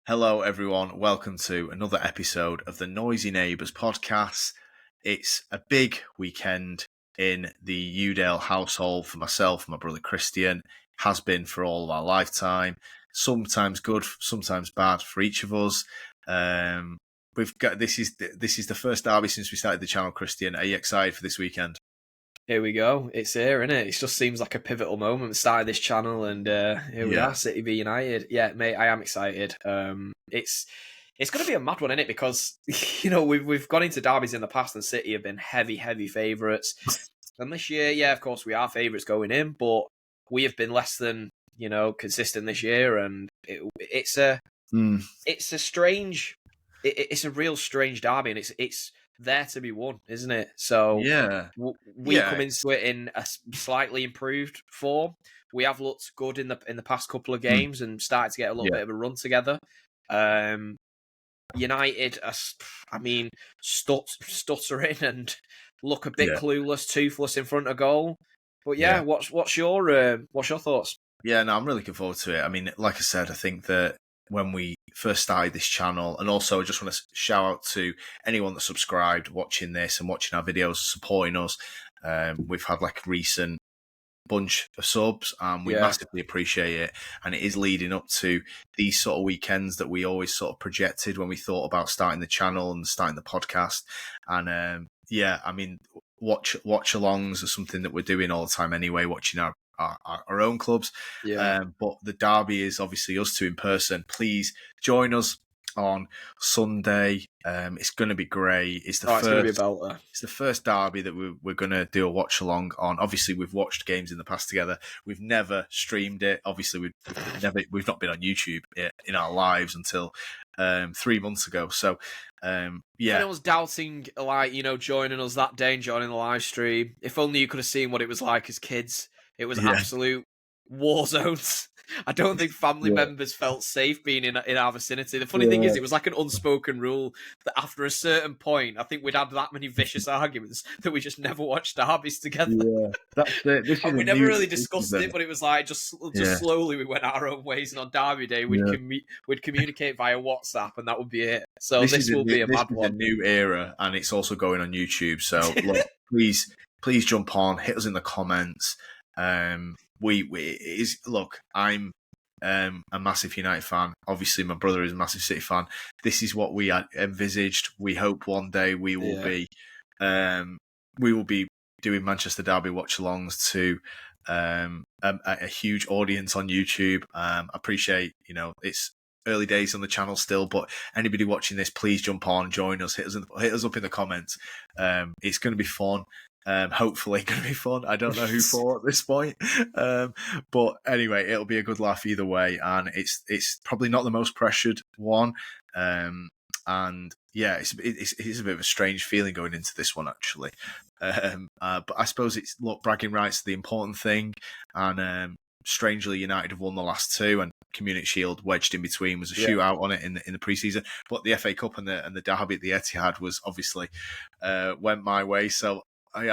Hello, everyone. Welcome to another episode of the Noisy Neighbours podcast. It's a big weekend in the Udale household for myself, my brother Christian. Has been for all of our lifetime. Sometimes good, sometimes bad for each of us. We've got this is the first derby since we started the channel. Christian, are you excited for this weekend? Here we go. It's here, isn't it? It just seems like a pivotal moment. We started this channel, and here we are, City v United. Yeah, mate, I am excited. It's going to be a mad one, isn't it? Because we've gone into derbies in the past, and City have been heavy favourites. And this year, yeah, of course, we are favourites going in, but we have been less than consistent this year, and it's a strange, it's a real strange derby, and it's there to be won, isn't it? So we come into it in a slightly improved form. We have looked good in the past couple of games and started to get a little bit of a run together. United, stuttering and look a bit clueless, toothless in front of goal. But what's your thoughts? Yeah, no, I'm really looking forward to it. I mean, like I said, I think that when we first started this channel, and also I just want to shout out to anyone that subscribed, watching this and watching our videos, supporting us. We've had like a recent bunch of subs, and we massively appreciate it. And it is leading up to these sort of weekends that we always sort of projected when we thought about starting the channel and starting the podcast. And I mean, watch alongs are something that we're doing all the time anyway, watching our own clubs. But the derby is obviously us two in person. Please join us on Sunday. It's going to be great. It's the first derby that we're going to do a watch along on. Obviously, we've watched games in the past together. We've never streamed it. Obviously, we've not been on YouTube in our lives until 3 months ago. So if anyone's doubting, joining us that day and joining the live stream, if only you could have seen what it was like as kids. It was absolute war zones. I don't think family members felt safe being in our vicinity. The funny thing is, it was like an unspoken rule that after a certain point, I think we'd had that many vicious arguments that we just never watched derbies together. Yeah, that's it. And we never really discussed it, but it was like just slowly we went our own ways. And on derby day, we'd communicate via WhatsApp, and that would be it. So this will be a mad one. A new era, and it's also going on YouTube. So look, please jump on, hit us in the comments. I'm a massive United fan. Obviously, my brother is a massive City fan. This is what we had envisaged. We hope one day we will be doing Manchester Derby watch-alongs to a huge audience on YouTube. Appreciate, it's early days on the channel still, but anybody watching this, please jump on, join us, hit us up in the comments. It's going to be fun. Hopefully going to be fun. I don't know who for at this point. But anyway, it'll be a good laugh either way. And it's probably not the most pressured one. It's a bit of a strange feeling going into this one, actually. But I suppose bragging rights are the important thing. And strangely, United have won the last two, and Community Shield wedged in between was a shootout on it in the pre-season. But the FA Cup and the derby at the Etihad was obviously went my way. So I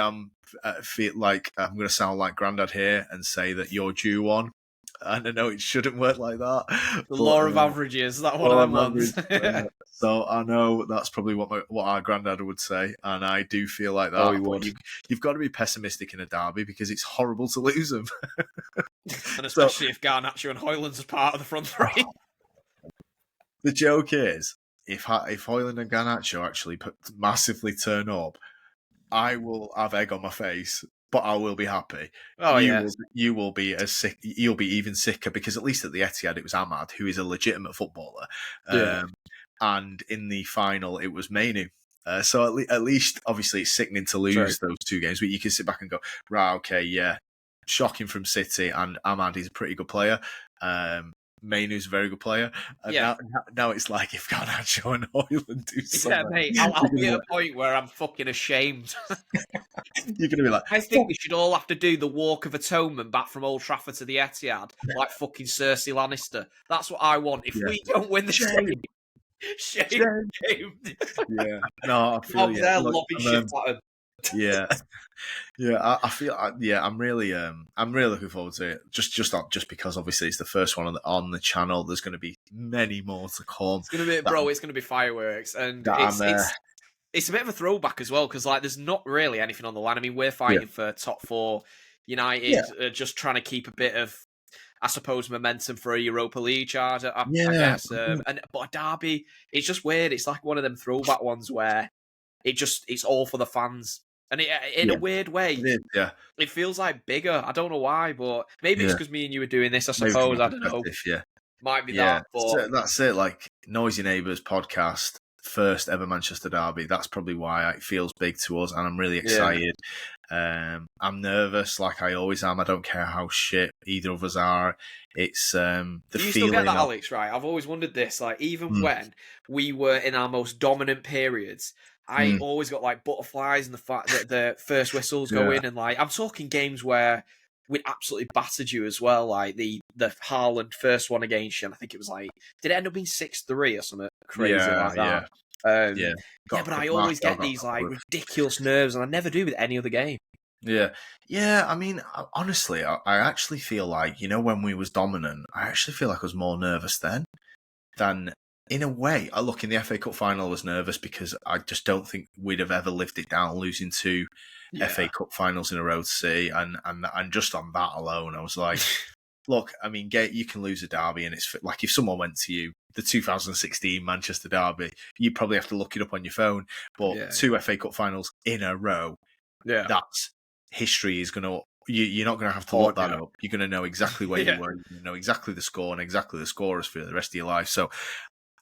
feel like I'm going to sound like Grandad here and say that you're due one. And I know it shouldn't work like that. The law of averages, that one of them ones. So I know that's probably what our Grandad would say, and I do feel like that. He would. You've got to be pessimistic in a derby because it's horrible to lose them. And especially if Garnacho and Højlund's are part of the front three. The joke is, if Højlund and Garnacho actually massively turn up, I will have egg on my face, but I will be happy. You will be as sick. You'll be even sicker because at least at the Etihad it was Ahmad, who is a legitimate footballer, and in the final it was Mainoo. So at least, obviously, it's sickening to lose those two games, but you can sit back and go, right, okay, shocking from City, and Ahmad is a pretty good player. Mainoo's a very good player. And now it's like if Garnacho and Højlund do something. Yeah, mate, I'll be at a point where I'm fucking ashamed. You're going to be like... I think we should all have to do the Walk of Atonement back from Old Trafford to the Etihad, like fucking Cersei Lannister. That's what I want. If we don't win the shame. Yeah. No, I feel there lobbing shit at him. Yeah, yeah. I feel, yeah. I'm really looking forward to it. Just because obviously it's the first one on the channel. There's going to be many more to come. It's gonna be, That, bro. It's gonna be fireworks, and that I'm, it's a bit of a throwback as well because like there's not really anything on the line. I mean, we're yeah, fighting for top four. yeah, United just trying to keep a bit of, I suppose, momentum for a Europa League charge. I yeah, guess, but a derby, it's just weird. It's like one of them throwback ones where it's all for the fans, and in a yeah. weird way, It is, yeah, it feels like bigger. I don't know why, but maybe it's yeah. because me and you were doing this. I Maybe from suppose that I don't know. perspective, yeah. Might be Yeah, that, but so that's it. Like Noisy Neighbours podcast, first ever Manchester derby. That's probably why it feels big to us, and I'm really excited. I'm nervous, like I always am. I don't care how shit either of us are. It's the do you feeling still get that, of Alex? Right? I've always wondered this. Like, even mm, when we were in our most dominant periods, I mm, always got like butterflies and the fact that the first whistles go yeah, in, and like I'm talking games where we'd absolutely battered you as well. Like the Haaland first one against you, and I think it was like, did it end up being 6-3 or something crazy yeah, like yeah, that? Um, yeah. yeah, but I always Martial get got a these like couple of ridiculous nerves, and I never do with any other game. yeah, yeah. I mean, honestly, I actually feel like when we was dominant, I actually feel like I was more nervous then than in a way. I look in the FA Cup final, I was nervous because I just don't think we'd have ever lived it down losing two FA Cup finals in a row to see, and just on that alone, I was like, look, I mean, you can lose a derby, and it's like if someone went to you the 2016 Manchester derby, you probably have to look it up on your phone. But two FA Cup finals in a row, that's history is going to. You're not going to have to look that up. You're going to know exactly where you were. You know exactly the score and exactly the scorers for the rest of your life. So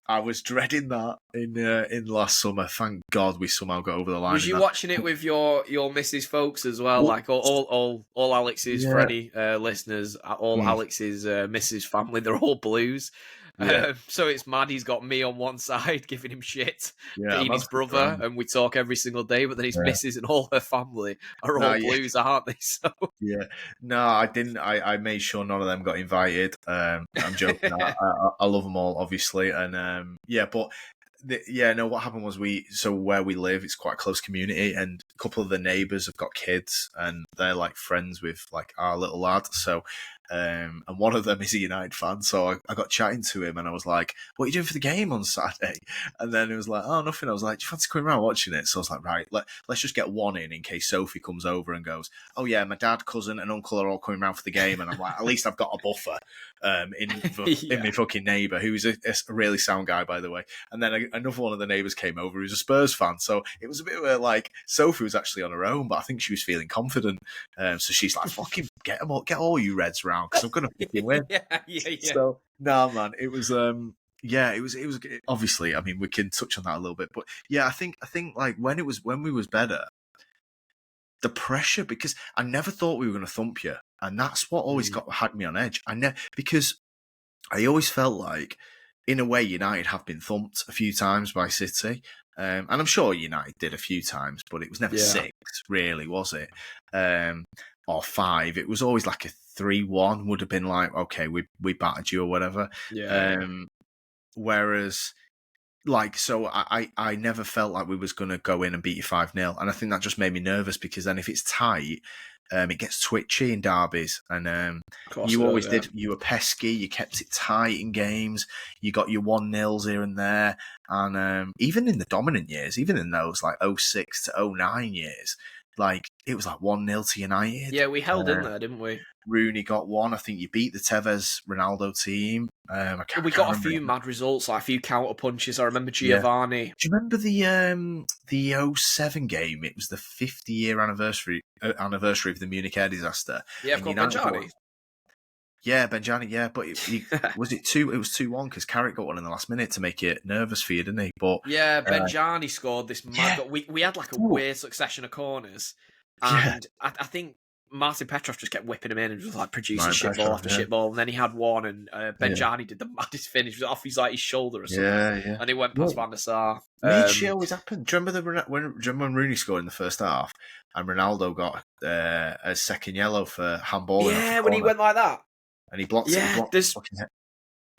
I was dreading that in last summer. Thank God we somehow got over the line. Was you watching it with your missus folks as well? Like all Alex's for any listeners, all Alex's missus family, they're all Blues. So it's mad. He's got me on one side giving him shit, being his brother, and we talk every single day. But then his missus and all her family are all Blues, aren't they? So yeah, no, I didn't. I made sure none of them got invited. I'm joking. I love them all, obviously, and but. No, what happened was where we live, it's quite a close community, and a couple of the neighbours have got kids, and they're like friends with like our little lad. So, and one of them is a United fan, so I got chatting to him, and I was like, "What are you doing for the game on Saturday?" And then he was like, "Oh, nothing." I was like, "Do you fancy coming around watching it?" So I was like, "Right, let's just get one in case Sophie comes over and goes, oh yeah, my dad, cousin, and uncle are all coming around for the game," and I'm like, at least I've got a buffer in my fucking neighbour, who's a really sound guy, by the way. And then another one of the neighbours came over who's a Spurs fan, so it was a bit where like Sophie was actually on her own, but I think she was feeling confident, so she's like, fucking get them all, get all you Reds round because I'm gonna fucking win. So no, man, it was it was obviously, I mean, we can touch on that a little bit, but yeah, I think like when we was better, the pressure, because I never thought we were going to thump you, and that's what always had me on edge. Because I always felt like, in a way, United have been thumped a few times by City, and I'm sure United did a few times, but it was never 6, really, was it? Or 5. It was always like a 3-1 would have been like, okay, we battered you or whatever. Whereas, like, so I never felt like we was going to go in and beat you 5-0. And I think that just made me nervous, because then if it's tight, it gets twitchy in derbies. And you always did. You were pesky. You kept it tight in games. You got your 1-0s here and there. And even in the dominant years, even in those like 06 to 09 years, like it was like 1-0 to United. Yeah, we held in there, didn't we? Rooney got one. I think you beat the Tevez Ronaldo team. We got a few mad results, like a few counter punches. I remember Giovanni. Do you remember the 07 game? It was the 50-year anniversary of the Munich air disaster. Yeah, of course, Benjani. Yeah, Benjani. Yeah, but was it 2? It was 2-1 because Carrick got one in the last minute to make it nervous for you, didn't he? But yeah, Benjani scored this mad. We had like a weird succession of corners, and I think Martin Petrov just kept whipping him in and just like producing shit ball after shit ball. And then he had one, and Benjani did the maddest finish. It was off his shoulder or something. Yeah. And he went past Van der Sar. Weird shit always happened. Do you remember when Rooney scored in the first half and Ronaldo got a second yellow for handball? Yeah, when he went like that. And he blocked it.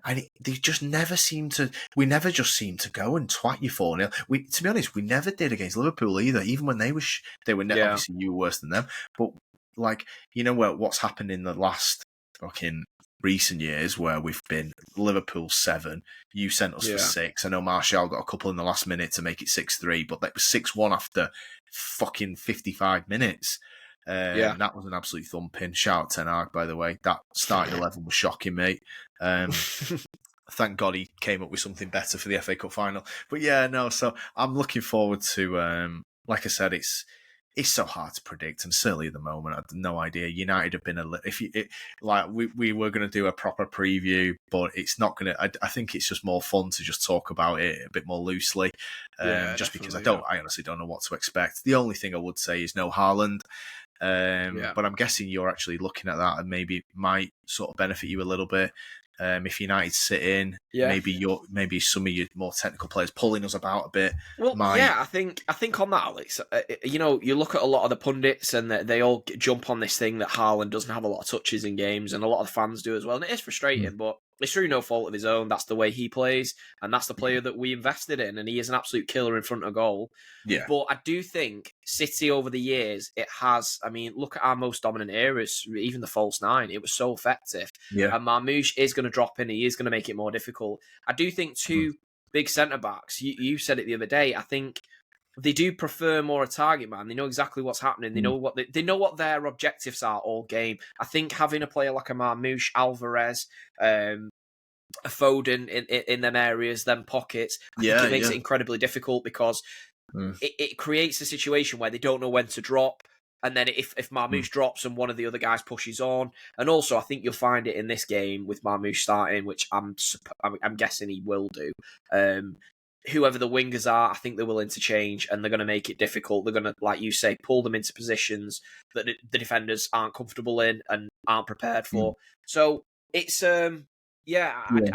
And they just never seem to. We never just seem to go and twat you 4-0. To be honest, we never did against Liverpool either. Even when they were, obviously you were worse than them. But like, you know what's happened in the last fucking recent years, where we've been Liverpool 7, you sent us for 6. I know Martial got a couple in the last minute to make it 6-3, but that was 6-1 after fucking 55 minutes. That was an absolute thumping. Shout out Ten Hag, by the way. That starting 11 was shocking, mate. Thank God he came up with something better for the FA Cup final. But yeah, no. So I'm looking forward to. Like I said, it's so hard to predict, and certainly at the moment, I have no idea. United have been we were going to do a proper preview, but it's not going to. I think it's just more fun to just talk about it a bit more loosely, just because I honestly don't know what to expect. The only thing I would say is no Haaland. But I'm guessing you're actually looking at that and maybe might sort of benefit you a little bit. If United sit in, maybe some of your more technical players pulling us about a bit. Well, I think on that, Alex, you look at a lot of the pundits and they all jump on this thing that Haaland doesn't have a lot of touches in games, and a lot of the fans do as well, and it is frustrating, but it's through no fault of his own. That's the way he plays, and that's the player that we invested in, and he is an absolute killer in front of goal. Yeah. But I do think City over the years, it has, look at our most dominant eras, even the false 9, it was so effective. Yeah. And Marmoush is going to drop in, he is going to make it more difficult. I do think two big centre-backs, you said it the other day, I think they do prefer more a target man. They know exactly what's happening. They know what their objectives are all game. I think having a player like a Marmoush, Alvarez, a Foden in them areas, them pockets, I think it makes it incredibly difficult, because it creates a situation where they don't know when to drop. And then if Marmoush drops and one of the other guys pushes on, and also I think you'll find it in this game with Marmoush starting, which I'm guessing he will do. Whoever the wingers are, I think they will interchange, and they're going to make it difficult. They're going to, like you say, pull them into positions that the defenders aren't comfortable in and aren't prepared for. So it's I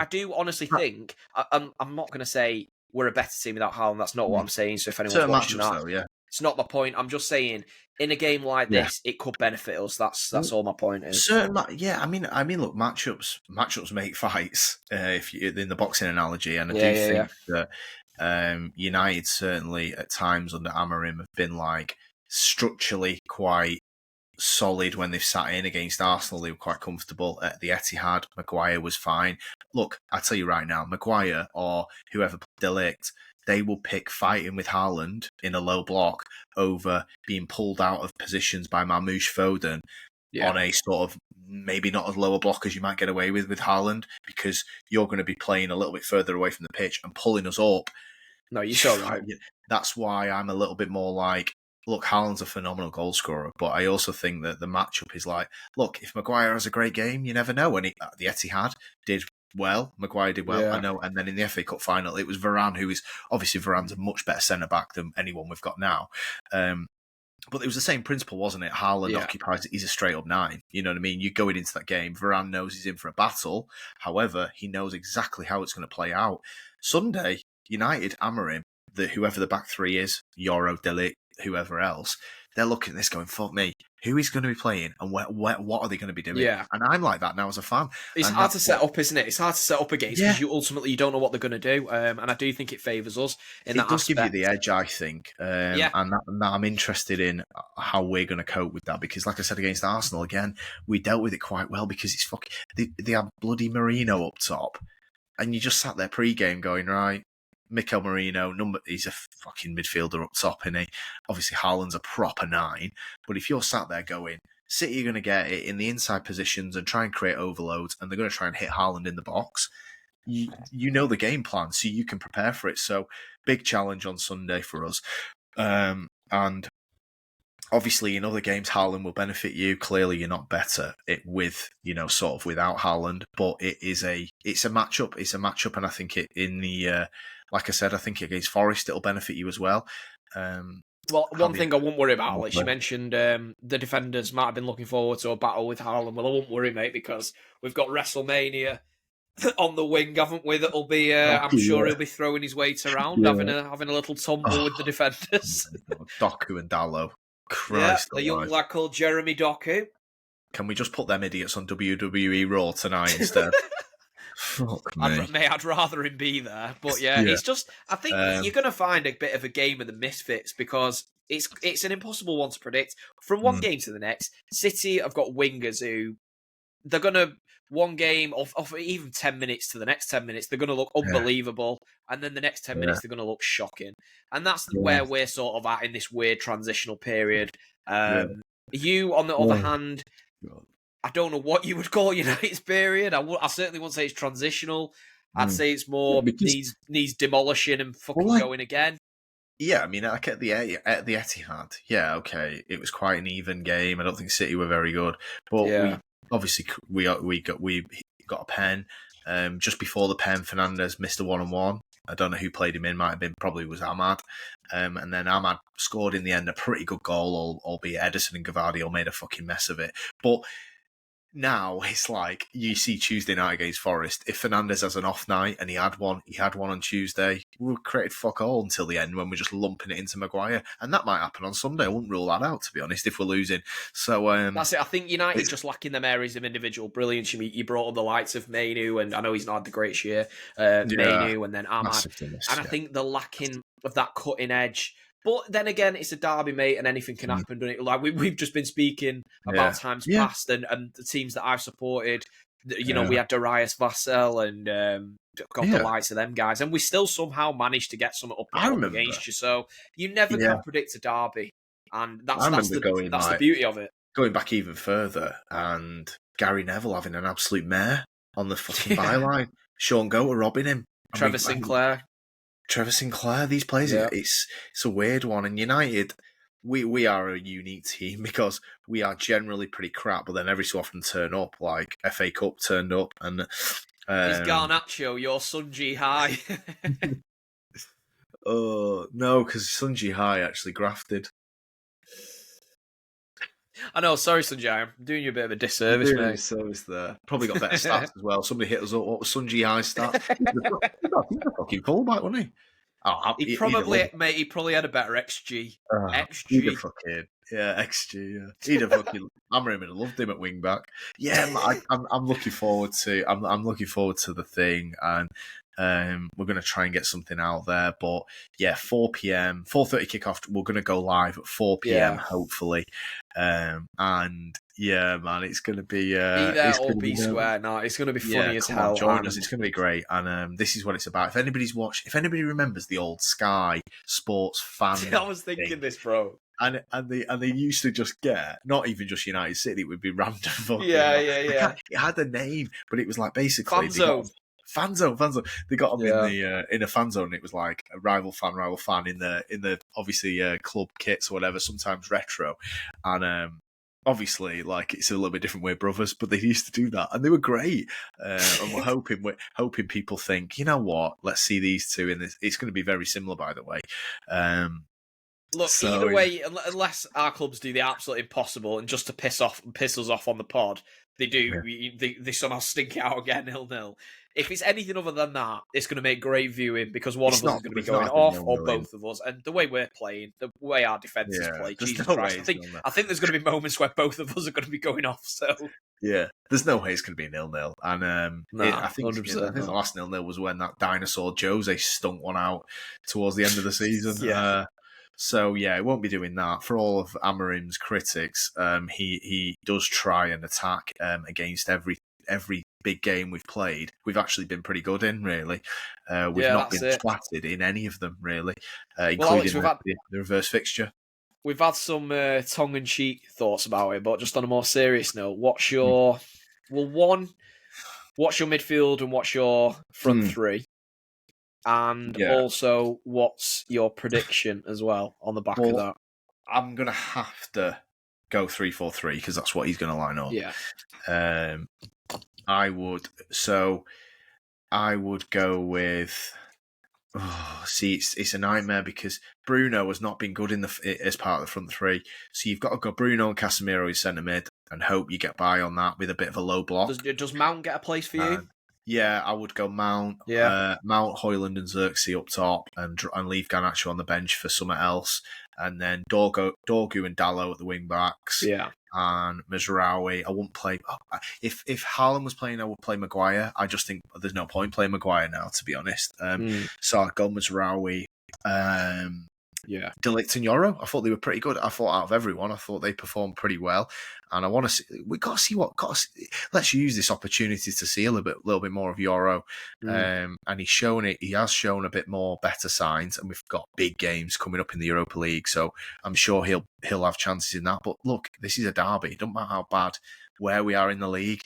do honestly think I'm not going to say we're a better team without Haaland. That's not what I'm saying. So if anyone's watching that, it's not the point. I'm just saying, in a game like this, it could benefit us. That's all my point is. I mean, look, matchups make fights. If you in the boxing analogy, and I do think that United certainly at times under Amorim have been like structurally quite solid when they've sat in. Against Arsenal, they were quite comfortable at the Etihad. Maguire was fine. Look, I tell you right now, Maguire or whoever De Ligt, they will pick fighting with Haaland in a low block over being pulled out of positions by Marmoush, Foden on a sort of maybe not as low a block as you might get away with Haaland, because you're going to be playing a little bit further away from the pitch and pulling us up. No, you're so right. That's why I'm a little bit more like, look, Haaland's a phenomenal goal scorer, but I also think that the matchup is like, look, if Maguire has a great game, you never know. When the Etihad did well, Maguire did well, I know. And then in the FA Cup final, it was Varane, who is obviously Varane's a much better centre back than anyone we've got now. But it was the same principle, wasn't it? Haaland occupies it. He's a straight up 9. You know what I mean? You're going into that game. Varane knows he's in for a battle. However, he knows exactly how it's going to play out. Sunday, United, Amorim, whoever the back three is, Yoro, De Ligt, whoever else, they're looking at this going, fuck me, who is going to be playing and what are they going to be doing? Yeah. And I'm like that now as a fan. It's hard to set up, isn't it? It's hard to set up against, because you don't know what they're going to do. And I do think it favours us in that aspect. It does give you the edge, I think. And that I'm interested in how we're going to cope with that, because like I said, against Arsenal, again, we dealt with it quite well, because it's they have bloody Merino up top, and you just sat there pre-game going, right, Mikel Merino, he's a fucking midfielder up top, isn't he? Obviously, Haaland's a proper 9. But if you're sat there going, City are going to get it in the inside positions and try and create overloads, and they're going to try and hit Haaland in the box, you know the game plan, so you can prepare for it. So, big challenge on Sunday for us. And obviously, in other games, Haaland will benefit you. Clearly, you're not better with, sort of without Haaland, but it's a matchup. It's a matchup, and I think it in the... like I said, I think against Forest, it'll benefit you as well. One thing I won't worry about, Alex, you mentioned the defenders might have been looking forward to a battle with Haaland. Well, I won't worry, mate, because we've got WrestleMania on the wing, haven't we? That'll be, I'm sure he'll be throwing his weight around, having a little tumble with the defenders. Doku and Dallo. Christ, the young lad called Jeremy Doku. Can we just put them idiots on WWE Raw tonight instead? Fuck me. I'd rather him be there. But yeah, Yeah. it's just, I think you're going to find a bit of a game of the misfits because it's an impossible one to predict. From one game to the next, City have got wingers who they're going to, one game of even 10 minutes to the next 10 minutes, they're going to look unbelievable. And then the next 10 minutes, they're going to look shocking. And that's where we're sort of at in this weird transitional period. You, on the other hand, I don't know what you would call United's period. I certainly wouldn't say it's transitional. I'd say it's more needs demolishing and fucking going again. Yeah, I mean, like at the Etihad, yeah, okay, it was quite an even game. I don't think City were very good, but we got a pen. Just before the pen, Fernandes missed a 1-on-1. I don't know who played him in. Might have been probably was Ahmad. And then Ahmad scored in the end a pretty good goal, albeit Ederson and Gavardio made a fucking mess of it. But now it's like you see Tuesday night against Forest. If Fernandes has an off night, and he had one on Tuesday, we'll create fuck all until the end when we're just lumping it into Maguire, and that might happen on Sunday. I wouldn't rule that out, to be honest, if we're losing. So that's it. I think United just lacking them areas of individual brilliance. You brought up the likes of Mainu, and I know he's not had the greatest year. Mainu, and then Ahmad, I think they're lacking of that cutting edge. But then again, it's a derby, mate, and anything can happen. Doesn't it? Like we've just been speaking about times past, and the teams that I've supported. We had Darius Vassell and got the likes of them guys, and we still somehow managed to get something up against you. So you never can predict a derby, and that's the beauty of it. Going back even further, and Gary Neville having an absolute mare on the fucking byline. Sean Goater robbing him. Trevor Sinclair, these players, it's a weird one. And United, we are a unique team because we are generally pretty crap, but then every so often turn up, like FA Cup turned up. And is Garnacho your Sun Ji High? Oh, no, because Sun Ji High actually grafted. I know, sorry, Sunjay, I'm doing you a bit of a disservice, mate. Disservice there. Probably got better stats as well. Somebody hit us up. What was Sunji High's stats? He's a fucking fullback, wasn't he? He probably had a better XG. XG. XG. He'd have fucking. Amorim would have loved him at wing back. Yeah, I'm looking forward to. I'm looking forward to the thing, and we're going to try and get something out there. But yeah, 4 p.m, 4:30 kickoff. We're going to go live at 4 p.m. hopefully, and yeah, man, it's going to be. Be there or be square. No, it's going to be funny as hell. Join us. It's going to be great, and this is what it's about. If anybody remembers the old Sky Sports fan, I was thinking this, bro. And they used to just get not even just United City, it would be random. Yeah. It had a name, but it was like basically fan zone. They got them in a fan zone. It was like a rival fan in the obviously club kits or whatever. Sometimes retro, and obviously like it's a little bit different. We're brothers, but they used to do that, and they were great. And we're hoping people think, you know what? Let's see these two in this. It's going to be very similar, by the way. Look, either way, unless our clubs do the absolute impossible and just to piss us off on the pod, they do. Yeah. They somehow stink it out again 0-0. If it's anything other than that, it's going to make great viewing because one of us is going to be going off, or both of us. And the way we're playing, the way our defences play, Jesus Christ, I think there's going to be moments where both of us are going to be going off. So yeah, there's no way it's going to be 0-0. And I think the last 0-0 was when that dinosaur Jose stunk one out towards the end of the season. Yeah. So yeah, it won't be doing that. For all of Amorim's critics, he does try and attack against every big game we've played. We've actually been pretty good in, really. We've not been twatted in any of them, really, including the reverse fixture. We've had some tongue-in-cheek thoughts about it, but just on a more serious note, what's your midfield and what's your front three? And also, what's your prediction as well on the back of that? I'm going to have to go 3-4-3 because that's what he's going to line up. Yeah. I would go with... it's a nightmare because Bruno has not been good as part of the front three. So you've got to go Bruno and Casemiro in centre mid and hope you get by on that with a bit of a low block. Does Mount get a place for you? Yeah, I would go Mount, Yeah. Mount, Hoyland, and Xerxes up top, and leave Garnacho on the bench for something else, and then Dorgu and Dallo at the wing backs, Yeah. and Mazraoui. I wouldn't play. If Haaland was playing, I would play Maguire. I just think there's no point playing Maguire now, to be honest. So I'd go Mazraoui. Yeah. De Ligt and Yoro, I thought they were pretty good. I thought out of everyone, I thought they performed pretty well. And I want to see, we got to see let's use this opportunity to see a little bit more of Yoro. And he has shown a bit more better signs, and we've got big games coming up in the Europa League. So I'm sure he'll have chances in that. But look, this is a derby. It doesn't matter how bad, where we are in the league.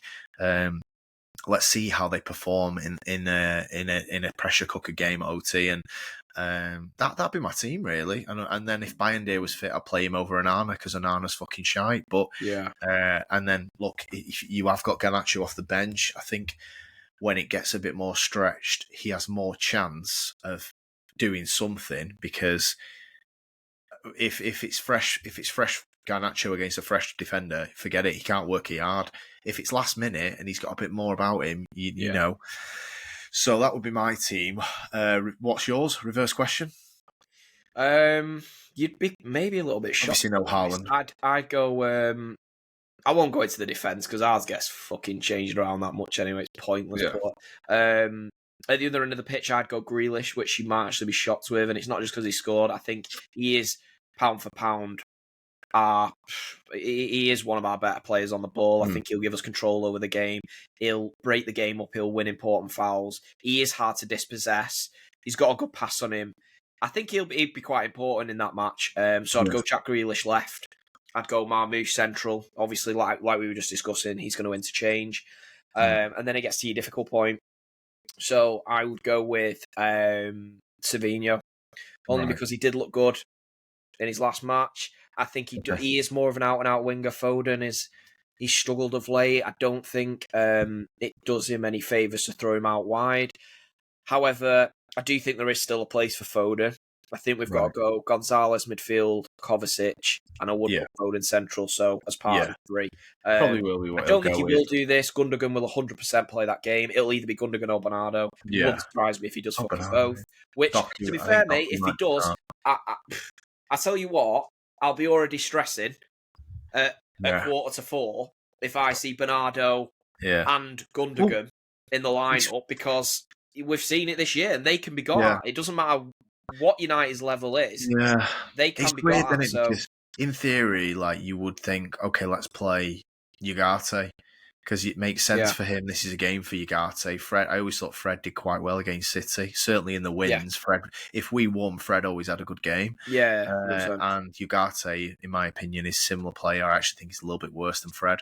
Let's see how they perform in a pressure cooker game at OT, and that'd be my team really. And then if Bayern was fit, I'd play him over Onana because Onana's fucking shite. But yeah, and then look, if you have got Garnacho off the bench, I think when it gets a bit more stretched, he has more chance of doing something, because if it's fresh Garnacho against a fresh defender, forget it. He can't work it hard. If it's last minute and he's got a bit more about him, you know. So that would be my team. What's yours? Reverse question. You'd be maybe a little bit shocked. Obviously, no Haaland. I'd go. I won't go into the defence because ours gets fucking changed around that much anyway. It's pointless. Yeah. But at the other end of the pitch, I'd go Grealish, which you might actually be shocked with, and it's not just because he scored. I think he is pound for pound. He is one of our better players on the ball. I think he'll give us control over the game. He'll break the game up. He'll win important fouls. He is hard to dispossess. He's got a good pass on him. I think he'd be quite important in that match. So I'd go Jack Grealish left. I'd go Marmoush central. Obviously, like we were just discussing, he's going to interchange. And then it gets to your difficult point. So I would go with Savinho, only because he did look good in his last match. I think he is more of an out-and-out winger. Foden he's struggled of late. I don't think it does him any favours to throw him out wide. However, I do think there is still a place for Foden. I think we've got to go Gonzalez midfield, Kovacic, and I would put Foden central, so as part of the three. Probably will be I don't think he will do this. Gundogan will 100% play that game. It'll either be Gundogan or Bernardo. It wouldn't surprise me if he does fucking both. Which, to be fair, mate, if he does, I tell you what, I'll be already stressing at 3:45 if I see Bernardo and Gundogan in the lineup, because we've seen it this year and they can be got at. It doesn't matter what United's level is. Yeah. They can be got at. So. In theory, like, you would think, okay, let's play Ugarte, because it makes sense for him. This is a game for Ugarte. Fred, I always thought Fred did quite well against City. Certainly in the wins, Fred. If we won, Fred always had a good game. Yeah, and Ugarte, in my opinion, is a similar player. I actually think he's a little bit worse than Fred.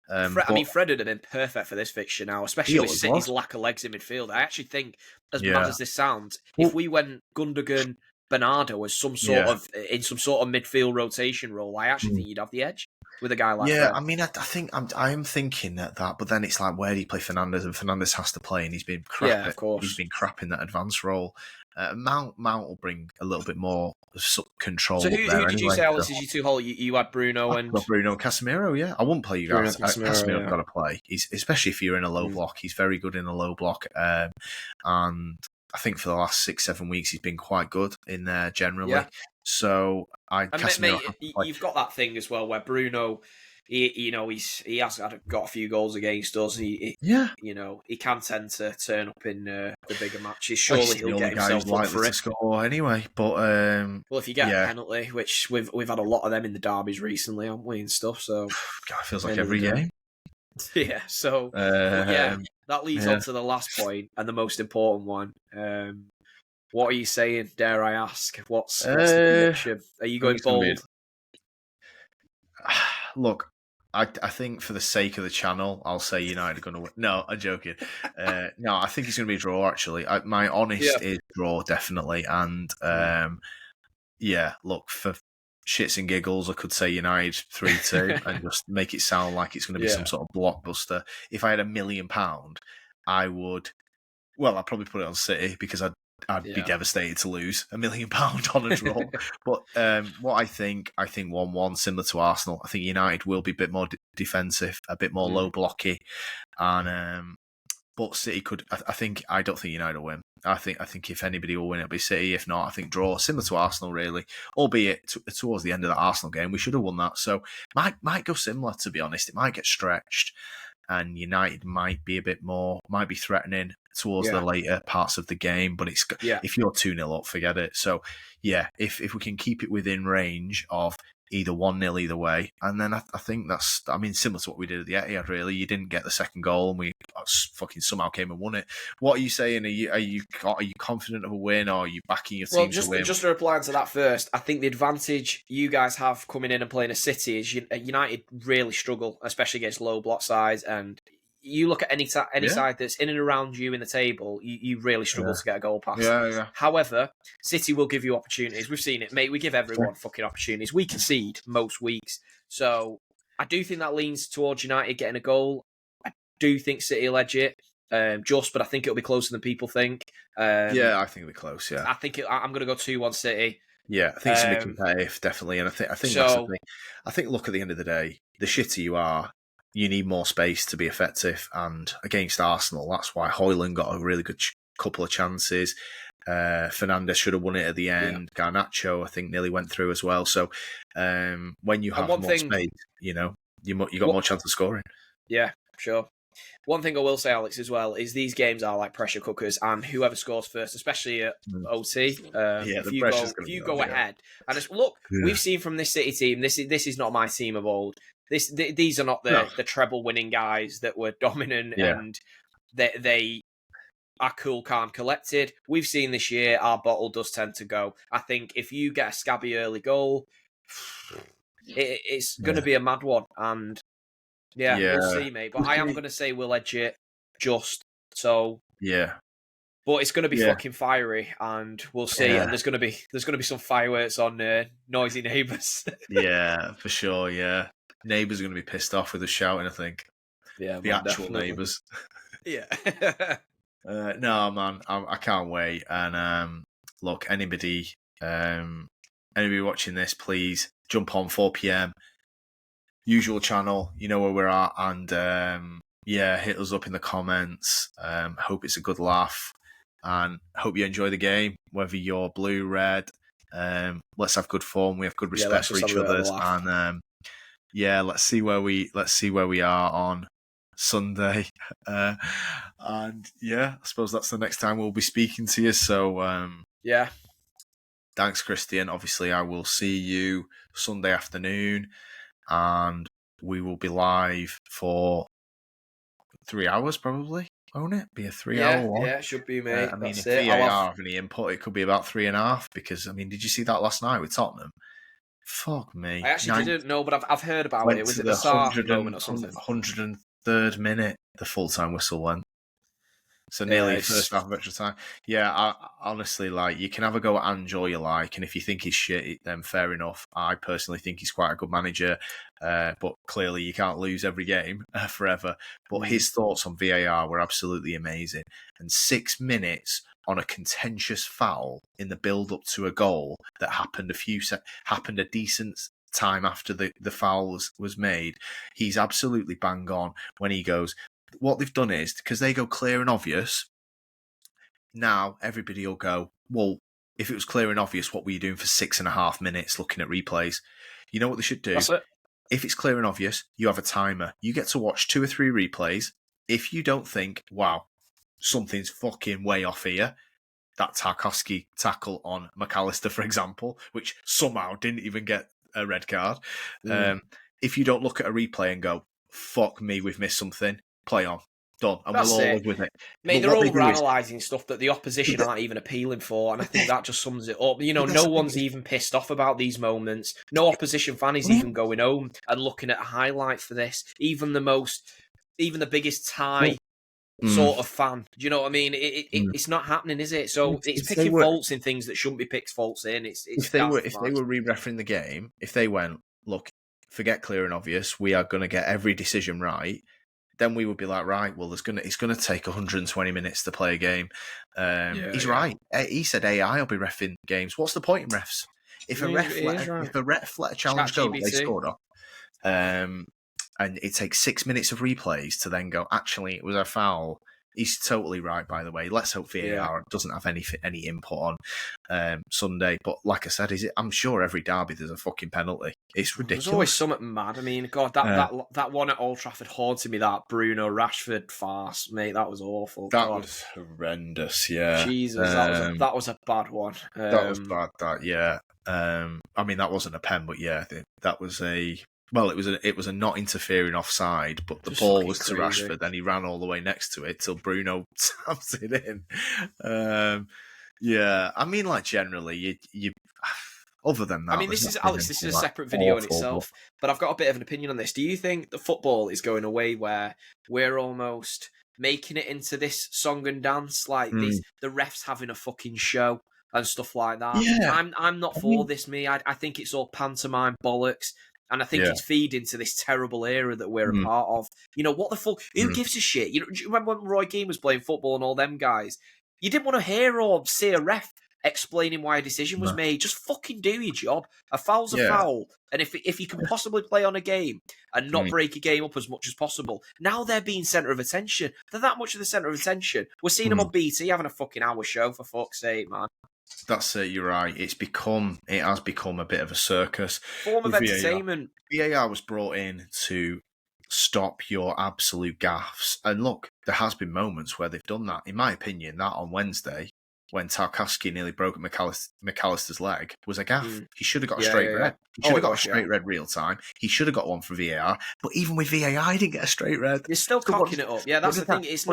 Fred would have been perfect for this fixture now, especially with City's lack of legs in midfield. I actually think, as bad as this sounds, if we went Gundogan, Bernardo as some sort of midfield rotation role, I actually think you'd have the edge with a guy like that. Yeah, I mean, I am thinking that, but then it's like, where do you play Fernandes? And Fernandes has to play, and he's been crap. Yeah, of course. He's been crap in that advanced role. Mount will bring a little bit more control. So who did you say, Alice, is you two whole? You had Bruno and Bruno and Casemiro. Yeah, I wouldn't play you guys. Casemiro's got to play. Especially if you're in a low block. He's very good in a low block, and I think for the last 6-7 weeks he's been quite good in there generally. Yeah. So mate, you've got that thing as well where Bruno, he has got a few goals against us. He can tend to turn up in the bigger matches. Surely he'll get himself up for it. To score anyway, but well, if you get a penalty, which we've had a lot of them in the derbies recently, haven't we, and stuff. So God, it feels like every game. Yeah. So that leads on to the last point and the most important one. What are you saying? Dare I ask? What's the prediction? Are you going bold? Look, I think for the sake of the channel, I'll say United are going to win. No, I'm joking. No, I think it's going to be a draw, actually. My honest is draw, definitely. And, look, for shits and giggles, I could say United 3-2 and just make it sound like it's going to be some sort of blockbuster. If I had £1 million, I would... Well, I'd probably put it on City, because I'd be devastated to lose £1 million on a draw. But what I think 1-1, similar to Arsenal. I think United will be a bit more defensive, a bit more low blocky, and but City could. I don't think United will win. I think if anybody will win, it'll be City. If not, I think draw, similar to Arsenal, really. Albeit towards the end of the Arsenal game, we should have won that. So might go similar. To be honest, it might get stretched, and United might be a bit more, might be threatening towards the later parts of the game. But if you're 2-0 up, forget it. So yeah, if we can keep it within range of either 1-0 either way, and then I think that's, I mean, similar to what we did at the Etihad. Really, you didn't get the second goal, and we fucking somehow came and won it. What are you saying? Are you confident of a win, or are you backing your team to win? Just to reply to that first, I think the advantage you guys have coming in and playing a City is United really struggle, especially against low block sides, and you look at any side that's in and around you in the table, you really struggle to get a goal past. Yeah. However, City will give you opportunities. We've seen it, mate. We give everyone fucking opportunities. We concede most weeks. So I do think that leans towards United getting a goal. I do think City will edge it, but I think it'll be closer than people think. I think it'll be close, yeah. I'm going to go 2-1 City. Yeah, I think it's going to be competitive, definitely. And I think that's the thing. I think, look, at the end of the day, the shitter you are, you need more space to be effective. And against Arsenal, that's why Højlund got a really good couple of chances. Fernandes should have won it at the end. Yeah. Garnacho, I think, nearly went through as well. So when you have more space, you got more chance of scoring. Yeah, sure. One thing I will say, Alex, as well, is these games are like pressure cookers, and whoever scores first, especially at OT, if you go ahead, and we've seen from this City team, this is not my team of old. These are not the treble winning guys that were dominant and they are cool, calm, collected. We've seen this year our bottle does tend to go. I think if you get a scabby early goal, it's going to be a mad one, and we'll see, mate. But I am going to say we'll edge it just so. Yeah. But it's going to be fucking fiery, and we'll see. Yeah. And there's going to be some fireworks on Noisy Neighbours. Yeah, for sure. Yeah. Neighbours are going to be pissed off with us shouting, I think. Yeah, the actual neighbours. Yeah. No, man, I can't wait. And look, anybody watching this, please jump on 4 p.m. Usual channel, you know where we're at, and hit us up in the comments. Hope it's a good laugh, and hope you enjoy the game, whether you're blue, red. Let's have good fun. We have good respect for each other, and let's see where we are on Sunday. And I suppose that's the next time we'll be speaking to you. So thanks, Christian. Obviously, I will see you Sunday afternoon, and we will be live for 3 hours, probably. Won't it be a 3-hour one? Yeah, it should be, mate. I mean, if VAR have any input, it could be about 3.5. Because I mean, did you see that last night with Tottenham? Fuck me. I actually didn't know, but I've heard about it. Was it the Sarr moment or something? 103rd minute, the full-time whistle went. So nearly first half of extra time. Yeah, I honestly, you can have a go at Ange all you like, and if you think he's shit, then fair enough. I personally think he's quite a good manager, but clearly you can't lose every game forever. But his thoughts on VAR were absolutely amazing. And 6 minutes on a contentious foul in the build-up to a goal that happened a decent time after the foul was made. He's absolutely bang on when he goes, what they've done is, because they go clear and obvious, now everybody will go, well, if it was clear and obvious, what were you doing for 6.5 minutes looking at replays? You know what they should do? That's it. If it's clear and obvious, you have a timer. You get to watch 2 or 3 replays. If you don't think, wow, something's fucking way off here, that Tarkowski tackle on McAllister, for example, which somehow didn't even get a red card. If you don't look at a replay and go, fuck me, we've missed something, play on. Done. And we'll all live with it. Mate, they're overanalyzing stuff that the opposition aren't even appealing for, and I think that just sums it up. You know, no one's even pissed off about these moments. No opposition fan is even going home and looking at a highlight for this. Even the biggest tie sort of fan. Do you know what I mean? It's not happening, is it? So it's picking faults in things that shouldn't be picked faults in. If they were re-refereeing the game, if they went, look, forget clear and obvious, we are going to get every decision right, then we would be like, right, well, it's going to take 120 minutes to play a game. He's right. He said AI will be reffing games. What's the point in refs? If a ref let a challenge go, they scored off. And it takes 6 minutes of replays to then go, actually, it was a foul. He's totally right, by the way. Let's hope VAR doesn't have any input on Sunday. But like I said, I'm sure every derby there's a fucking penalty. It's ridiculous. There's always something mad. I mean, God, that one at Old Trafford haunted me. That Bruno Rashford farce, mate. That was awful. That was horrendous. Yeah, Jesus, that was a bad one. That was bad. I mean, that wasn't a pen, but yeah, that was a. Well, it was a not interfering offside, but the ball was to Rashford, and he ran all the way next to it till Bruno taps it in. Yeah, I mean, like generally, you other than that, I mean, this is Alex. This is a separate video in itself, but I've got a bit of an opinion on this. Do you think the football is going away where we're almost making it into this song and dance, like the refs having a fucking show and stuff like that? Yeah. I'm not for this. I think it's all pantomime bollocks. And I think it's feeding to this terrible era that we're a part of. You know, what the fuck? Who gives a shit? You know, do you remember when Roy Keane was playing football and all them guys? You didn't want to hear or see a ref explaining why a decision was made. Just fucking do your job. A foul's a foul. And if you can possibly play on a game and not break a game up as much as possible, now they're being centre of attention. They're that much of the centre of attention. We're seeing them on BT having a fucking hour show, for fuck's sake, man. That's it. You're right. It has become a bit of a circus. Form of entertainment. VAR was brought in to stop your absolute gaffes. And look, there has been moments where they've done that. In my opinion, that on Wednesday, when Tarkowski nearly broke McAllister's leg, was a gaff. He should have got a straight red. He should have got a straight red real time. He should have got one for VAR. But even with VAR, he didn't get a straight red. You're still cocking it up. Yeah, that's the thing. It's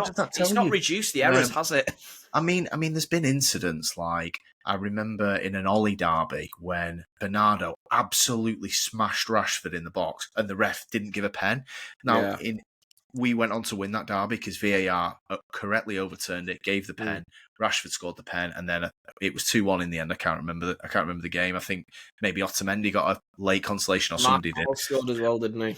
not reduced the errors, has it? I mean, there's been incidents like, I remember in an Ollie derby when Bernardo absolutely smashed Rashford in the box and the ref didn't give a pen. Now, we went on to win that derby because VAR correctly overturned it, gave the pen. Rashford scored the pen, and then it was 2-1 in the end. I can't remember the game. I think maybe Otamendi got a late consolation or somebody did. Marshall scored as well, didn't he?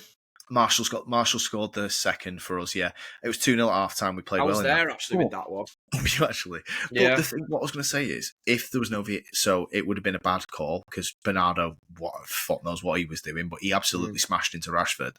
Marshall scored the second for us. Yeah, it was 2-0 at half time. We played well. I was there actually with that one. You actually, but the thing, what I was going to say is, if there was no so it would have been a bad call because Bernardo, fuck knows what he was doing, but he absolutely smashed into Rashford.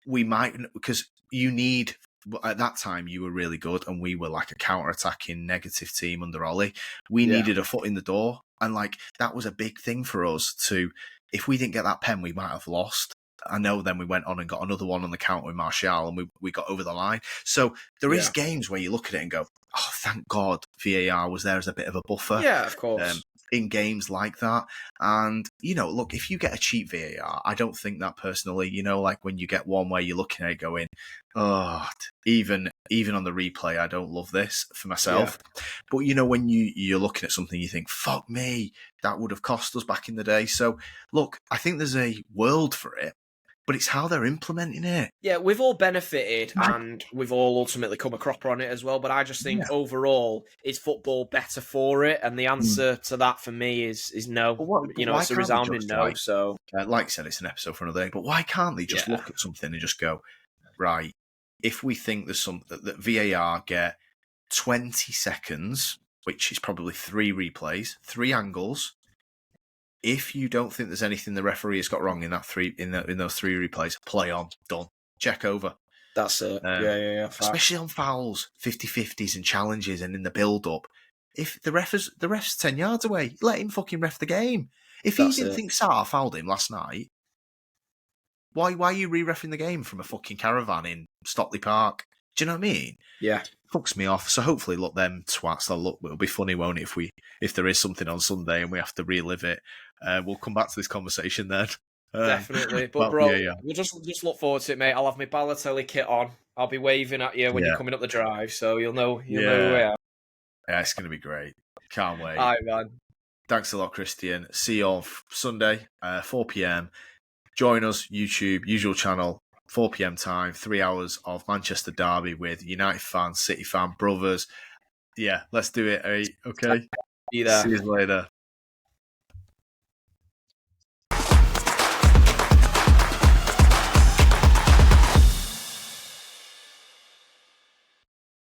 We might, because you need. At that time, you were really good, and we were like a counter-attacking negative team under Ollie. We needed a foot in the door, and like that was a big thing for us to. If we didn't get that pen, we might have lost. I know then we went on and got another one on the counter with Martial, and we got over the line. So there is games where you look at it and go, oh, thank God VAR was there as a bit of a buffer. Yeah, of course. In games like that. And, you know, look, if you get a cheap VAR, I don't think that personally, you know, like when you get one where you're looking at it going, oh, even on the replay, I don't love this for myself. Yeah. But, you know, when you're looking at something, you think, fuck me, that would have cost us back in the day. So, look, I think there's a world for it. But it's how they're implementing it. Yeah, we've all benefited and we've all ultimately come a cropper on it as well. But I just think overall, is football better for it? And the answer to that for me is no. Well, it's a resounding no. So, like I said, it's an episode for another day. But why can't they just look at something and just go, right, if we think there's that VAR get 20 seconds, which is probably 3 replays, 3 angles. If you don't think there's anything the referee has got wrong in those 3 replays, play on, done, check over. That's it. Yeah. Especially on fouls, 50-50s and challenges and in the build-up. If the ref's 10 yards away, let him fucking ref the game. If he didn't think Sarr fouled him last night, why are you re-reffing the game from a fucking caravan in Stockley Park? Do you know what I mean? Yeah. Fucks me off. So hopefully, look, them twats, it'll be funny, won't it, if there is something on Sunday and we have to relive it. We'll come back to this conversation then. Definitely. But bro, we'll just look forward to it, mate. I'll have my Balotelli kit on. I'll be waving at you when you're coming up the drive, so you'll know who I am. Yeah, it's going to be great. Can't wait. All right, man. Thanks a lot, Christian. See you on Sunday, 4 p.m. Join us, YouTube, usual channel, 4 p.m. time, 3 hours of Manchester derby with United fans, City fan, brothers. Yeah, let's do it. Okay. See you there. See you later.